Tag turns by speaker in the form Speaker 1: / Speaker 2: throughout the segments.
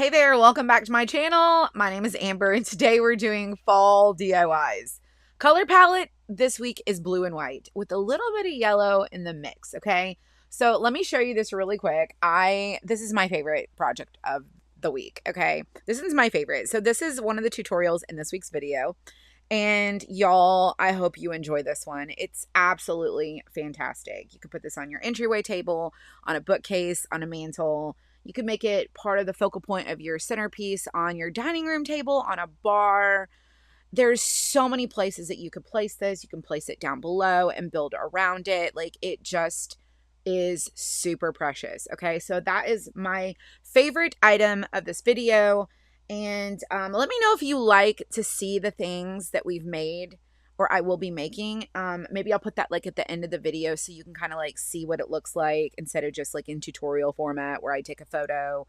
Speaker 1: Hey there, welcome back to my channel. My name is Amber and today we're doing fall DIYs. Color palette this week is blue and white with a little bit of yellow in the mix, okay? So let me show you this really quick. This is my favorite project of the week, okay? This is my favorite. So this is one of the tutorials in this week's video. And y'all, I hope you enjoy this one. It's absolutely fantastic. You could put this on your entryway table, on a bookcase, on a mantle. You could make it part of the focal point of your centerpiece on your dining room table, on a bar. There's so many places that you could place this. You can place it down below and build around it. Like, it just is super precious. Okay, so that is my favorite item of this video. And let me know if you like to see the things that we've made or I will be making. Maybe I'll put that like at the end of the video so you can kind of like see what it looks like instead of just like in tutorial format where I take a photo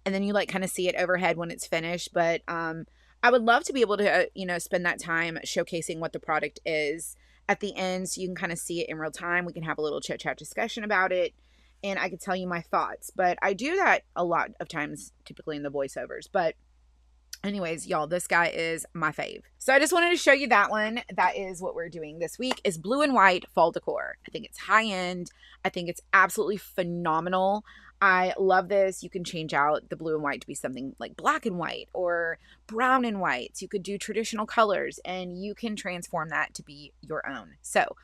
Speaker 1: and then you like kind of see it overhead when it's finished. But I would love to be able to, spend that time showcasing what the product is at the end so you can kind of see it in real time. We can have a little chit chat discussion about it and I can tell you my thoughts. But I do that a lot of times, typically in the voiceovers. But anyways, y'all, this guy is my fave. So I just wanted to show you that one. That is what we're doing this week, is blue and white fall decor. I think it's high end. I think it's absolutely phenomenal. I love this. You can change out the blue and white to be something like black and white or brown and white. You could do traditional colors and you can transform that to be your own. So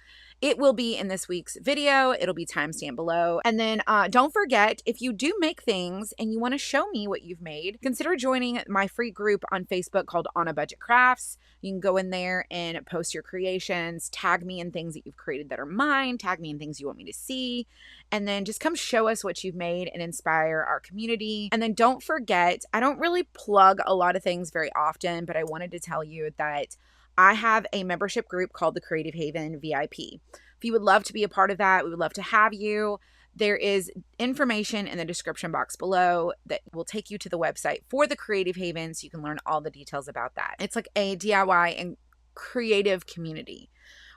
Speaker 1: it will be in this week's video. It'll be timestamped below. And then don't forget, if you do make things and you want to show me what you've made, consider joining my free group on Facebook called On a Budget Crafts. You can go in there and post your creations, tag me in things that you've created that are mine, tag me in things you want me to see, and then just come show us what you've made and inspire our community. And then don't forget, I don't really plug a lot of things very often, but I wanted to tell you that I have a membership group called the Creative Haven VIP. If you would love to be a part of that, we would love to have you. There is information in the description box below that will take you to the website for the Creative Haven so you can learn all the details about that. It's like a DIY and creative community.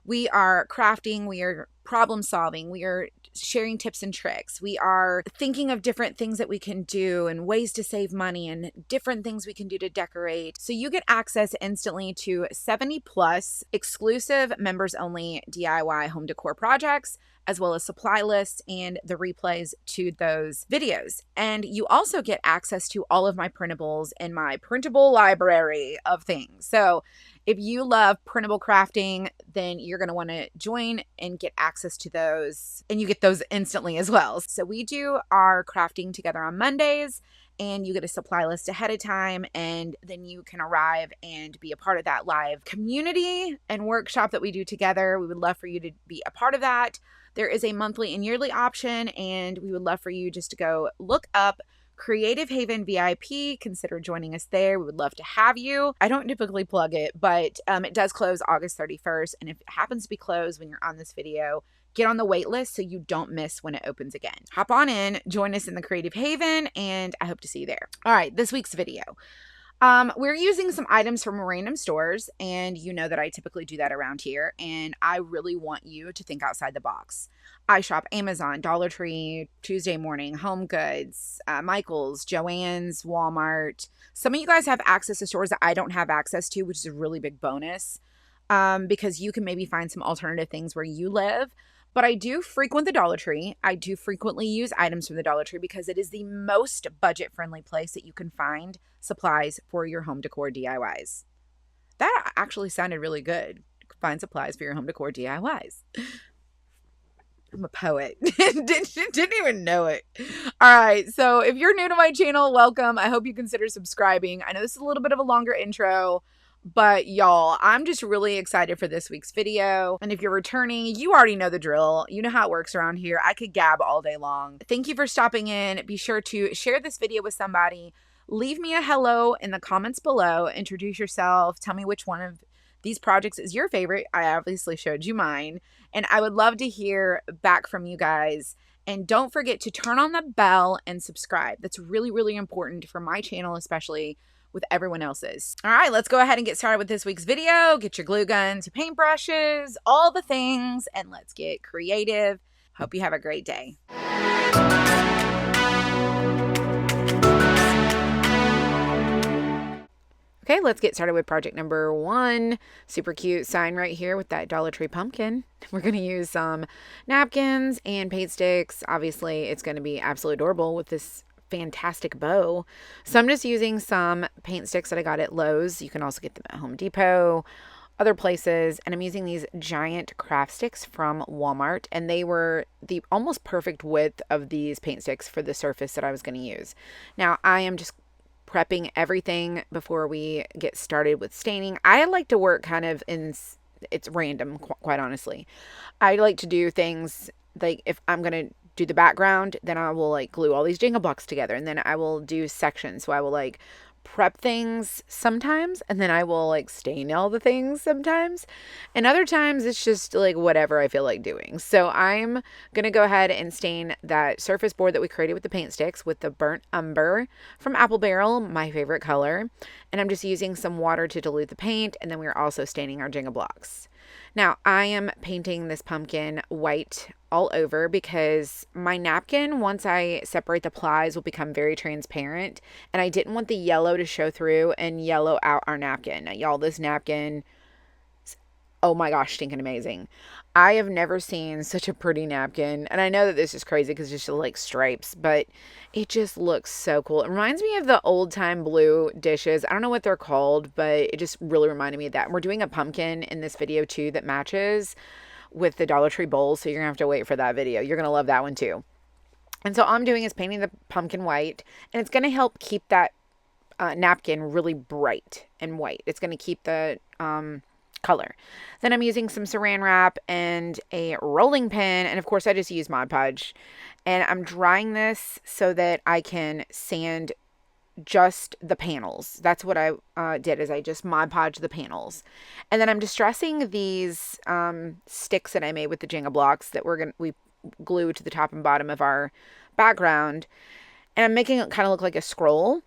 Speaker 1: We are crafting, we are problem solving, we are sharing tips and tricks. We are thinking of different things that we can do and ways to save money and different things we can do to decorate. So you get access instantly to 70 plus exclusive members only DIY home decor projects, as well as supply lists and the replays to those videos. And you also get access to all of my printables and my printable library of things. So if you love printable crafting, then you're going to want to join and get access to those, and you get those instantly as well. So we do our crafting together on Mondays, and you get a supply list ahead of time, and then you can arrive and be a part of that live community and workshop that we do together. We would love for you to be a part of that. There is a monthly and yearly option, and we would love for you just to go look up Creative Haven VIP. Consider joining us there. We would love to have you. I don't typically plug it, but it does close August 31st. And if it happens to be closed when you're on this video, get on the wait list so you don't miss when it opens again. Hop on in, join us in the Creative Haven, and I hope to see you there. All right, this week's video. We're using some items from random stores, and you know that I typically do that around here, and I really want you to think outside the box. I shop Amazon, Dollar Tree, Tuesday Morning, Home Goods, Michael's, Joann's, Walmart. Some of you guys have access to stores that I don't have access to, which is a really big bonus, because you can maybe find some alternative things where you live. But I do frequent the Dollar Tree. I do frequently use items from the Dollar Tree because it is the most budget-friendly place that you can find supplies for your home decor DIYs. That actually sounded really good. Find supplies for your home decor DIYs. I'm a poet. Didn't even know it. All right. So if you're new to my channel, welcome. I hope you consider subscribing. I know this is a little bit of a longer intro, but y'all, I'm just really excited for this week's video. And if you're returning, you already know the drill. You know how it works around here. I could gab all day long. Thank you for stopping in. Be sure to share this video with somebody. Leave me a hello in the comments below. Introduce yourself. Tell me which one of these projects is your favorite. I obviously showed you mine. And I would love to hear back from you guys. And don't forget to turn on the bell and subscribe. That's really, really important for my channel, especially with everyone else's. All right, let's go ahead and get started with this week's video. Get your glue guns, your paintbrushes, all the things, and let's get creative. Hope you have a great day. Okay, let's get started with project number 1. Super cute sign right here with that Dollar Tree pumpkin. We're going to use some napkins and paint sticks. Obviously, it's going to be absolutely adorable with this fantastic bow. So I'm just using some paint sticks that I got at Lowe's. You can also get them at Home Depot, other places, and I'm using these giant craft sticks from Walmart, and they were the almost perfect width of these paint sticks for the surface that I was going to use. Now, I am just prepping everything before we get started with staining. I like to work kind of it's random, quite honestly. I like to do things like if I'm going to do the background, then I will like glue all these Jenga blocks together, and then I will do sections. So I will like prep things sometimes, and then I will like stain all the things sometimes, and other times it's just like whatever I feel like doing. So I'm gonna go ahead and stain that surface board that we created with the paint sticks with the burnt umber from Apple Barrel, my favorite color, and I'm just using some water to dilute the paint, and then we're also staining our Jenga blocks. Now I am painting this pumpkin white all over because my napkin, once I separate the plies, will become very transparent, and I didn't want the yellow to show through and yellow out our napkin. Now, y'all, this napkin, oh my gosh, stinking amazing. I have never seen such a pretty napkin, and I know that this is crazy because it's just like stripes, but it just looks so cool. It reminds me of the old time blue dishes. I don't know what they're called, but it just really reminded me of that. And we're doing a pumpkin in this video too that matches with the Dollar Tree bowls, so you're gonna have to wait for that video. You're gonna love that one too. And so all I'm doing is painting the pumpkin white, and it's gonna help keep that napkin really bright and white. It's gonna keep the color. Then I'm using some saran wrap and a rolling pin, and of course I just use Mod Podge, and I'm drying this so that I can sand just the panels. That's what I did, is I just Mod Podged the panels. And then I'm distressing these sticks that I made with the Jenga blocks that we glue to the top and bottom of our background, and I'm making it kind of look like a scroll.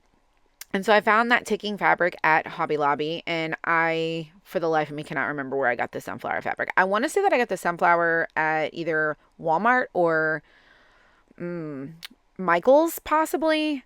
Speaker 1: And so I found that ticking fabric at Hobby Lobby, and I, for the life of me, cannot remember where I got the sunflower fabric. I want to say that I got the sunflower at either Walmart or Michael's, possibly.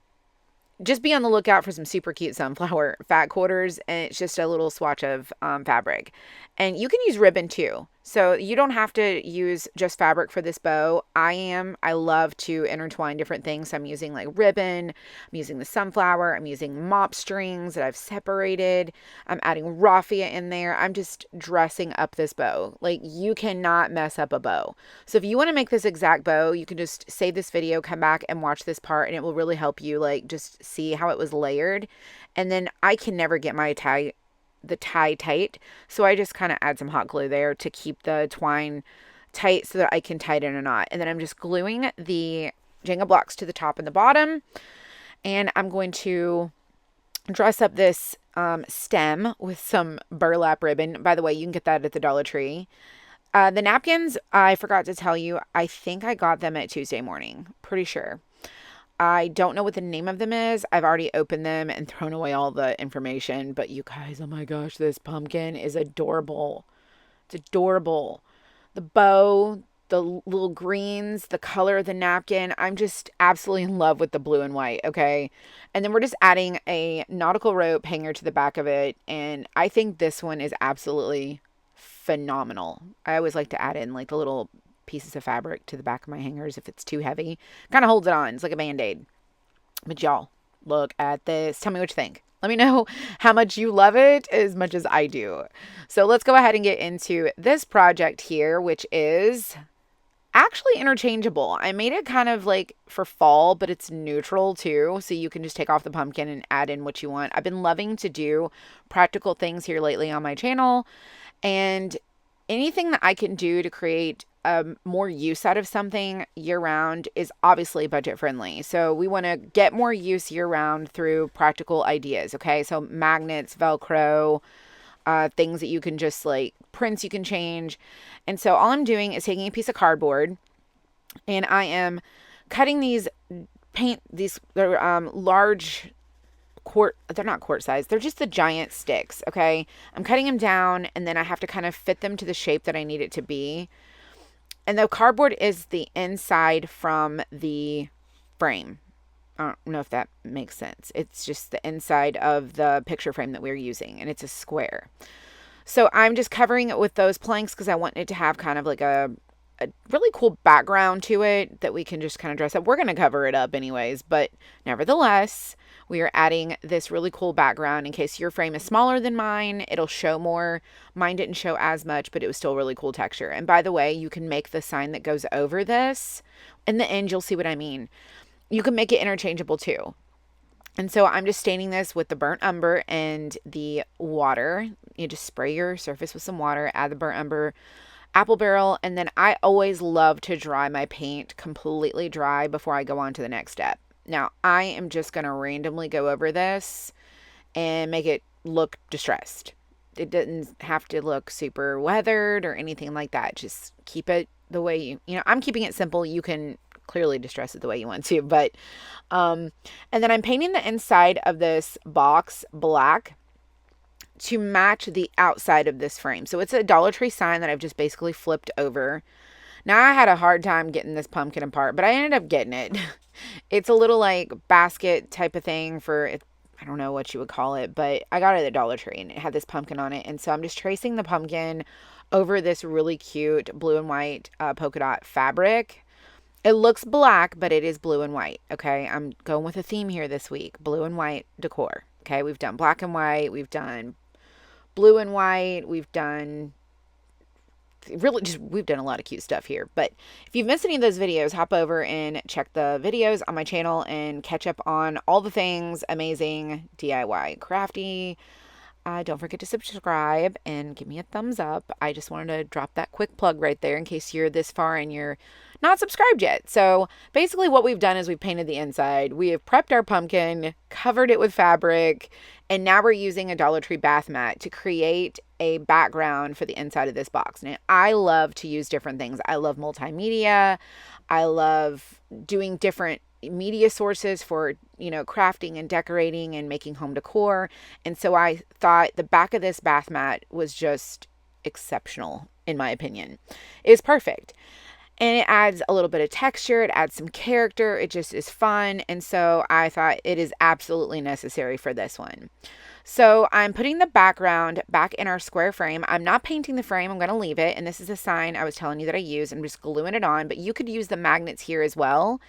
Speaker 1: Just be on the lookout for some super cute sunflower fat quarters, and it's just a little swatch of fabric. And you can use ribbon too, so you don't have to use just fabric for this bow. I love to intertwine different things. So I'm using like ribbon, I'm using the sunflower, I'm using mop strings that I've separated, I'm adding raffia in there. I'm just dressing up this bow. Like, you cannot mess up a bow. So if you want to make this exact bow, you can just save this video, come back and watch this part, and it will really help you like just see how it was layered. And then I can never get my tie tight, so I just kind of add some hot glue there to keep the twine tight so that I can tie it in a knot. And then I'm just gluing the Jenga blocks to the top and the bottom, and I'm going to dress up this stem with some burlap ribbon. By the way, you can get that at the Dollar Tree. The napkins, I forgot to tell you, I think I got them at Tuesday morning, pretty sure. I don't know what the name of them is. I've already opened them and thrown away all the information. But you guys, oh my gosh, this pumpkin is adorable. It's adorable. The bow, the little greens, the color of the napkin. I'm just absolutely in love with the blue and white, okay? And then we're just adding a nautical rope hanger to the back of it. And I think this one is absolutely phenomenal. I always like to add in like the little pieces of fabric to the back of my hangers if it's too heavy. Kind of holds it on. It's like a band-aid. But y'all, look at this. Tell me what you think. Let me know how much you love it as much as I do. So let's go ahead and get into this project here, which is actually interchangeable. I made it kind of like for fall, but it's neutral too. So you can just take off the pumpkin and add in what you want. I've been loving to do practical things here lately on my channel, and anything that I can do to create more use out of something year round is obviously budget friendly. So we want to get more use year round through practical ideas. Okay. So magnets, Velcro, things that you can just like prints you can change. And so all I'm doing is taking a piece of cardboard, and I am cutting these they're large they're not quart size. They're just the giant sticks. Okay. I'm cutting them down, and then I have to kind of fit them to the shape that I need it to be. And the cardboard is the inside from the frame. I don't know if that makes sense. It's just the inside of the picture frame that we're using, and it's a square. So I'm just covering it with those planks because I want it to have kind of like a really cool background to it that we can just kind of dress up. We're going to cover it up anyways, but nevertheless, we are adding this really cool background. In case your frame is smaller than mine, it'll show more. Mine didn't show as much, but it was still really cool texture. And by the way, you can make the sign that goes over this. In the end, you'll see what I mean. You can make it interchangeable too. And so I'm just staining this with the burnt umber and the water. You just spray your surface with some water, add the burnt umber, apple barrel, and then I always love to dry my paint completely dry before I go on to the next step. Now, I am just going to randomly go over this and make it look distressed. It doesn't have to look super weathered or anything like that. Just keep it the way you know, I'm keeping it simple. You can clearly distress it the way you want to, but and then I'm painting the inside of this box black to match the outside of this frame. So it's a Dollar Tree sign that I've just basically flipped over. Now, I had a hard time getting this pumpkin apart, but I ended up getting it. It's a little like basket type of thing for, I don't know what you would call it, but I got it at the Dollar Tree and it had this pumpkin on it. And so I'm just tracing the pumpkin over this really cute blue and white polka dot fabric. It looks black, but it is blue and white, okay? I'm going with a theme here this week, blue and white decor, okay? We've done black and white, we've done blue and white, we've done we've done a lot of cute stuff here. But if you've missed any of those videos, hop over and check the videos on my channel and catch up on all the things amazing DIY crafty. Don't forget to subscribe and give me a thumbs up. I just wanted to drop that quick plug right there in case you're this far and you're not subscribed yet. So basically what we've done is we've painted the inside. We have prepped our pumpkin, covered it with fabric, and now we're using a Dollar Tree bath mat to create a background for the inside of this box. Now, I love to use different things. I love multimedia. I love doing different media sources for, you know, crafting and decorating and making home decor. And so I thought the back of this bath mat was just exceptional, in my opinion. It's perfect. And it adds a little bit of texture. It adds some character. It just is fun. And so I thought it is absolutely necessary for this one. So I'm putting the background back in our square frame. I'm not painting the frame. I'm going to leave it. And this is a sign I was telling you that I use. I'm just gluing it on. But you could use the magnets here as well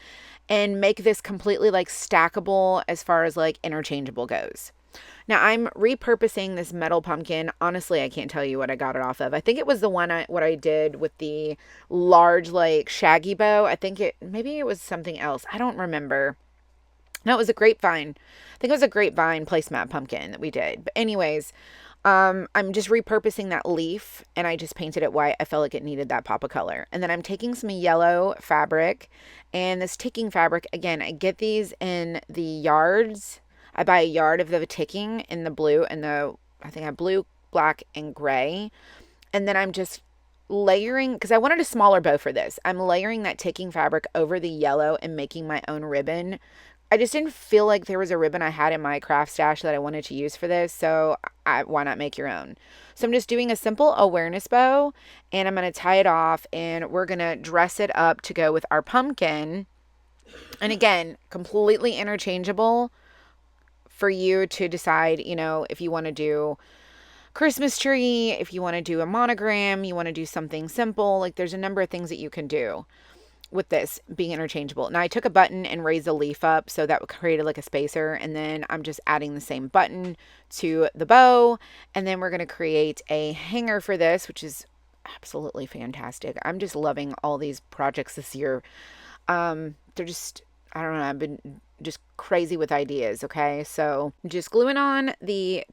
Speaker 1: and make this completely like stackable as far as like interchangeable goes. Now I'm repurposing this metal pumpkin. Honestly, I can't tell you what I got it off of. I think it was the one what I did with the large like shaggy bow. Maybe it was something else. I don't remember. No, it was a grapevine. I think it was a grapevine placemat pumpkin that we did. But anyways, I'm just repurposing that leaf and I just painted it white. I felt like it needed that pop of color. And then I'm taking some yellow fabric and this ticking fabric. Again, I get these in the yards. I buy a yard of the ticking in the blue and I think I have blue, black, and gray. And then I'm just layering, because I wanted a smaller bow for this. I'm layering that ticking fabric over the yellow and making my own ribbon. I just didn't feel like there was a ribbon I had in my craft stash that I wanted to use for this, so why not make your own? So I'm just doing a simple awareness bow, and I'm going to tie it off, and we're going to dress it up to go with our pumpkin. And again, completely interchangeable for you to decide, you know, if you want to do Christmas tree, if you want to do a monogram, you want to do something simple. Like there's a number of things that you can do with this being interchangeable. Now I took a button and raised a leaf up so that created like a spacer, and then I'm just adding the same button to the bow, and then we're going to create a hanger for this, which is absolutely fantastic. I'm just loving all these projects this year. They're just, I don't know, I've been just crazy with ideas. Okay, so just gluing on the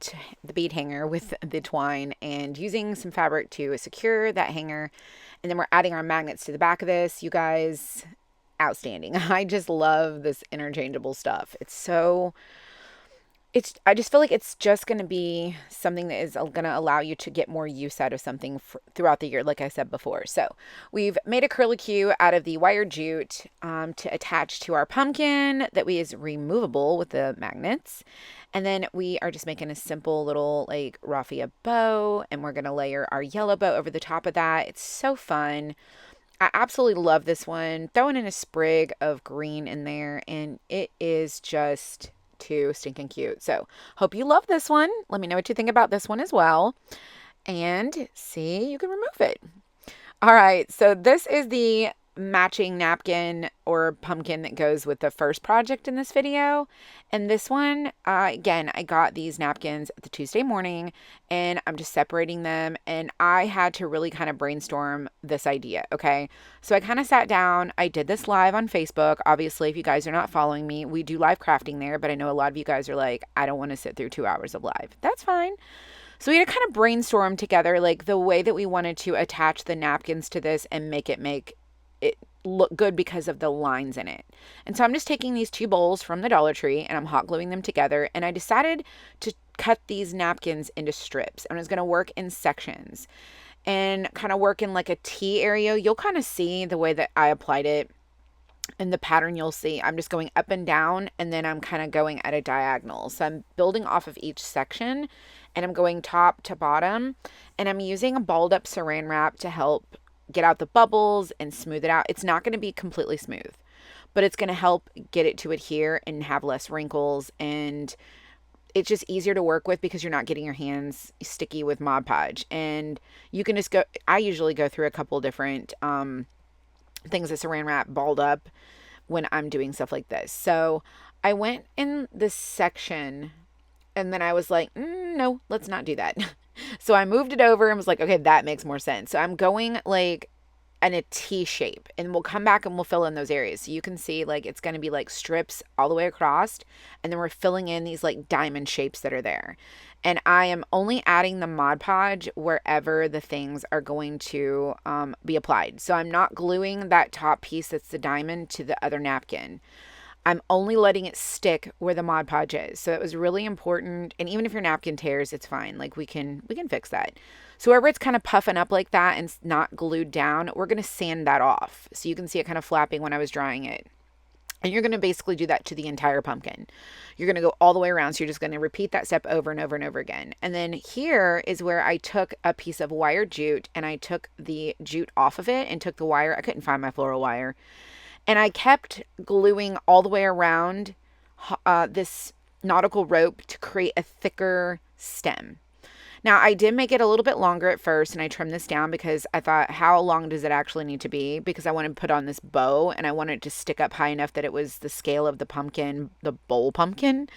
Speaker 1: bead hanger with the twine and using some fabric to secure that hanger. And then we're adding our magnets to the back of this. You guys, outstanding. I just love this interchangeable stuff. I just feel like it's just going to be something that is going to allow you to get more use out of something throughout the year, like I said before. So we've made a curlicue out of the wire jute to attach to our pumpkin that is removable with the magnets. And then we are just making a simple little like raffia bow, and we're going to layer our yellow bow over the top of that. It's so fun. I absolutely love this one. Throwing in a sprig of green in there, and it is just too stinking cute. So, hope you love this one. Let me know what you think about this one as well. And see, you can remove it. All right, so this is the matching napkin or pumpkin that goes with the first project in this video. And this one, again, I got these napkins the Tuesday morning and I'm just separating them. And I had to really kind of brainstorm this idea, okay? So I kind of sat down. I did this live on Facebook. Obviously, if you guys are not following me, we do live crafting there. But I know a lot of you guys are like, I don't want to sit through 2 hours of live. That's fine. So we had to kind of brainstorm together, like the way that we wanted to attach the napkins to this and make it look good because of the lines in it. And so I'm just taking these two bowls from the Dollar Tree and I'm hot gluing them together. And I decided to cut these napkins into strips. And I was going to work in sections and kind of work in like a T area. You'll kind of see the way that I applied it. In the pattern you'll see I'm just going up and down and then I'm kind of going at a diagonal. So I'm building off of each section and I'm going top to bottom and I'm using a balled up saran wrap to help get out the bubbles and smooth it out. It's not going to be completely smooth, but it's going to help get it to adhere and have less wrinkles, and it's just easier to work with because you're not getting your hands sticky with Mod Podge. And you can just go, I usually go through a couple different things that saran wrap balled up when I'm doing stuff like this. So I went in this section and then I was like, no, let's not do that. So I moved it over and was like, okay, that makes more sense. So I'm going like in a T shape and we'll come back and we'll fill in those areas. So you can see like it's going to be like strips all the way across and then we're filling in these like diamond shapes that are there. And I am only adding the Mod Podge wherever the things are going to be applied. So I'm not gluing that top piece that's the diamond to the other napkin. I'm only letting it stick where the Mod Podge is. So it was really important. And even if your napkin tears, it's fine. Like we can fix that. So wherever it's kind of puffing up like that and not glued down, we're going to sand that off. So you can see it kind of flapping when I was drying it. And you're going to basically do that to the entire pumpkin. You're going to go all the way around. So you're just going to repeat that step over and over and over again. And then here is where I took a piece of wire jute and I took the jute off of it and took the wire. I couldn't find my floral wire. And I kept gluing all the way around this nautical rope to create a thicker stem. Now, I did make it a little bit longer at first, and I trimmed this down because I thought, how long does it actually need to be? Because I wanted to put on this bow, and I wanted it to stick up high enough that it was the scale of the pumpkin, the bowl pumpkin.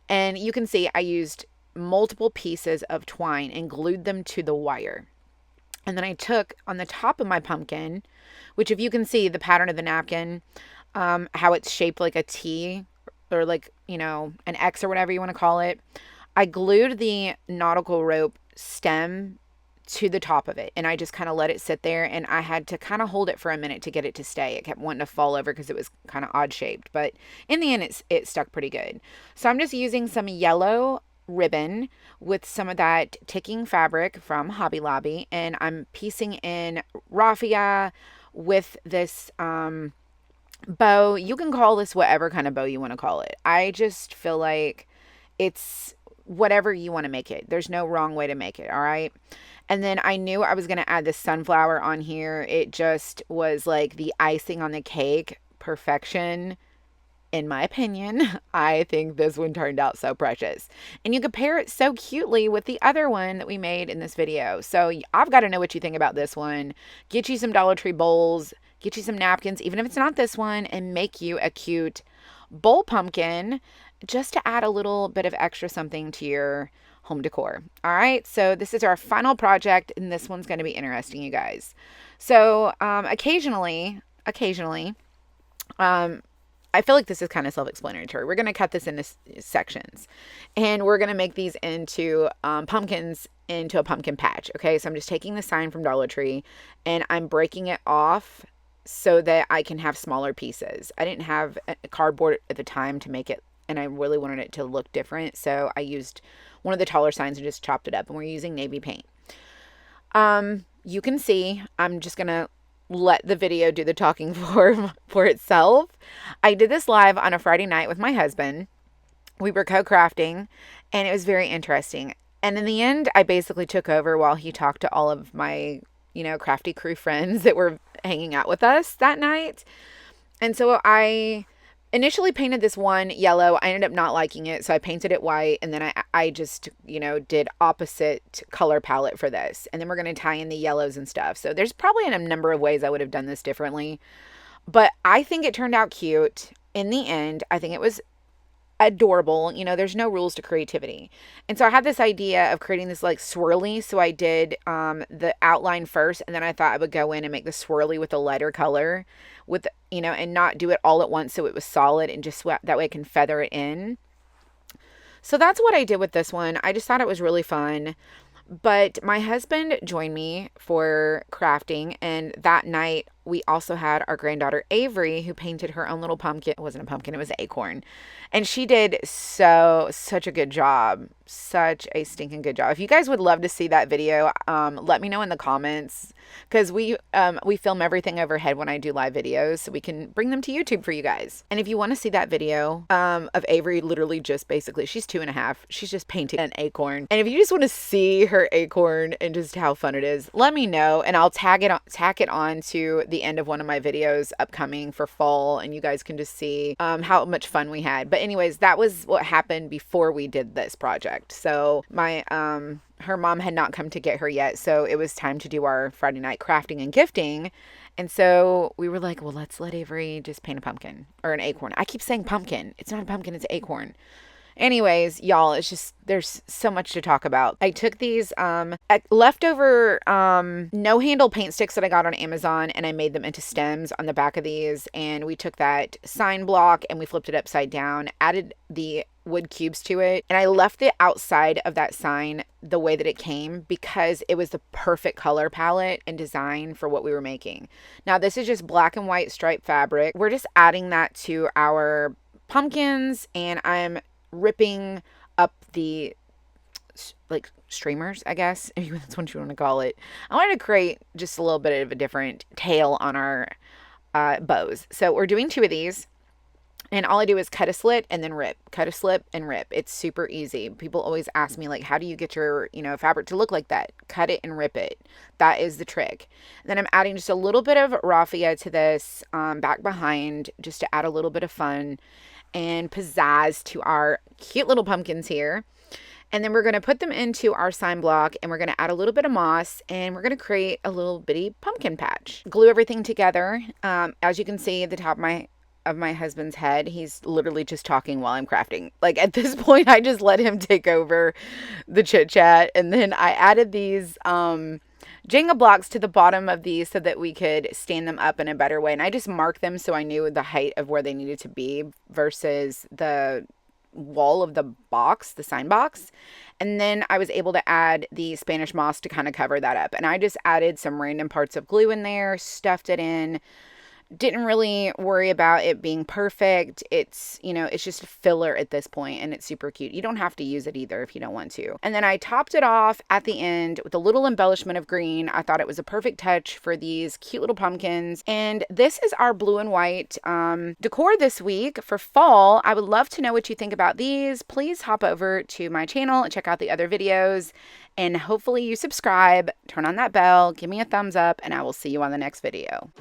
Speaker 1: And you can see I used multiple pieces of twine and glued them to the wire. And then I took on the top of my pumpkin, which if you can see the pattern of the napkin, how it's shaped like a T or like, you know, an X or whatever you want to call it. I glued the nautical rope stem to the top of it and I just kind of let it sit there, and I had to kind of hold it for a minute to get it to stay. It kept wanting to fall over because it was kind of odd shaped, but in the end it stuck pretty good. So I'm just using some yellow ribbon with some of that ticking fabric from Hobby Lobby, and I'm piecing in raffia with this bow. You can call this whatever kind of bow you want to call it. I just feel like it's whatever you want to make it. There's no wrong way to make it, all right? And then I knew I was going to add this sunflower on here. It just was like the icing on the cake. Perfection, in my opinion. I think this one turned out so precious. And you compare it so cutely with the other one that we made in this video. So I've got to know what you think about this one. Get you some Dollar Tree bowls. Get you some napkins, even if it's not this one, and make you a cute bowl pumpkin just to add a little bit of extra something to your home decor. All right, so this is our final project, and this one's going to be interesting, you guys. So occasionally, I feel like this is kind of self-explanatory. We're going to cut this into sections, and we're going to make these into pumpkins into a pumpkin patch. Okay, so I'm just taking the sign from Dollar Tree, and I'm breaking it off so that I can have smaller pieces. I didn't have a cardboard at the time to make it, and I really wanted it to look different. So I used one of the taller signs and just chopped it up, and we're using navy paint. You can see, I'm just going to let the video do the talking for itself. I did this live on a Friday night with my husband. We were co-crafting, and it was very interesting. And in the end, I basically took over while he talked to all of my, crafty crew friends that were hanging out with us that night. And so I initially painted this one yellow. I ended up not liking it, so I painted it white, and then I just, did opposite color palette for this. And then we're going to tie in the yellows and stuff. So there's probably a number of ways I would have done this differently, but I think it turned out cute. In the end, I think it was adorable. There's no rules to creativity. And so I had this idea of creating this like swirly. So I did the outline first, and then I thought I would go in and make the swirly with a lighter color with, and not do it all at once so it was solid, and just that way I can feather it in. So that's what I did with this one. I just thought it was really fun. But my husband joined me for crafting, and that night we also had our granddaughter Avery, who painted her own little pumpkin. It wasn't a pumpkin, it was an acorn. And she did such a good job. Such a stinking good job. If you guys would love to see that video, let me know in the comments, because we film everything overhead when I do live videos, so we can bring them to YouTube for you guys. And if you want to see that video of Avery literally just basically, she's 2.5, she's just painting an acorn. And if you just want to see her acorn and just how fun it is, let me know, and I'll tack it on to the end of one of my videos upcoming for fall, and you guys can just see how much fun we had. But anyways, that was what happened before we did this project. So my her mom had not come to get her yet, so it was time to do our Friday night crafting and gifting. And so we were like, well, let's let Avery just paint a pumpkin or an acorn. I keep saying pumpkin. It's not a pumpkin, it's an acorn. Anyways, y'all, it's just, there's so much to talk about. I took these leftover no handle paint sticks that I got on Amazon, and I made them into stems on the back of these. And we took that sign block and we flipped it upside down, added the wood cubes to it, and I left the outside of that sign the way that it came because it was the perfect color palette and design for what we were making. Now this is just black and white striped fabric. We're just adding that to our pumpkins, and I'm ripping up the like streamers, I guess, if that's what you want to call it. I wanted to create just a little bit of a different tail on our bows. So we're doing 2 of these, and all I do is cut a slit and then rip, cut a slit and rip. It's super easy. People always ask me, like, how do you get your, fabric to look like that? Cut it and rip it. That is the trick. And then I'm adding just a little bit of raffia to this back behind, just to add a little bit of fun and pizzazz to our cute little pumpkins here. And then we're going to put them into our sign block, and we're going to add a little bit of moss, and we're going to create a little bitty pumpkin patch. Glue everything together. As you can see at the top of my husband's head, he's literally just talking while I'm crafting. Like, at this point, I just let him take over the chit chat. And then I added these Jenga blocks to the bottom of these so that we could stand them up in a better way. And I just marked them so I knew the height of where they needed to be versus the wall of the box, the sign box. And then I was able to add the Spanish moss to kind of cover that up. And I just added some random parts of glue in there, stuffed it in. Didn't really worry about it being perfect. It's, it's just a filler at this point, and it's super cute. You don't have to use it either if you don't want to. And then I topped it off at the end with a little embellishment of green. I thought it was a perfect touch for these cute little pumpkins. And this is our blue and white decor this week for fall. I would love to know what you think about these. Please hop over to my channel and check out the other videos. And hopefully you subscribe, turn on that bell, give me a thumbs up, and I will see you on the next video.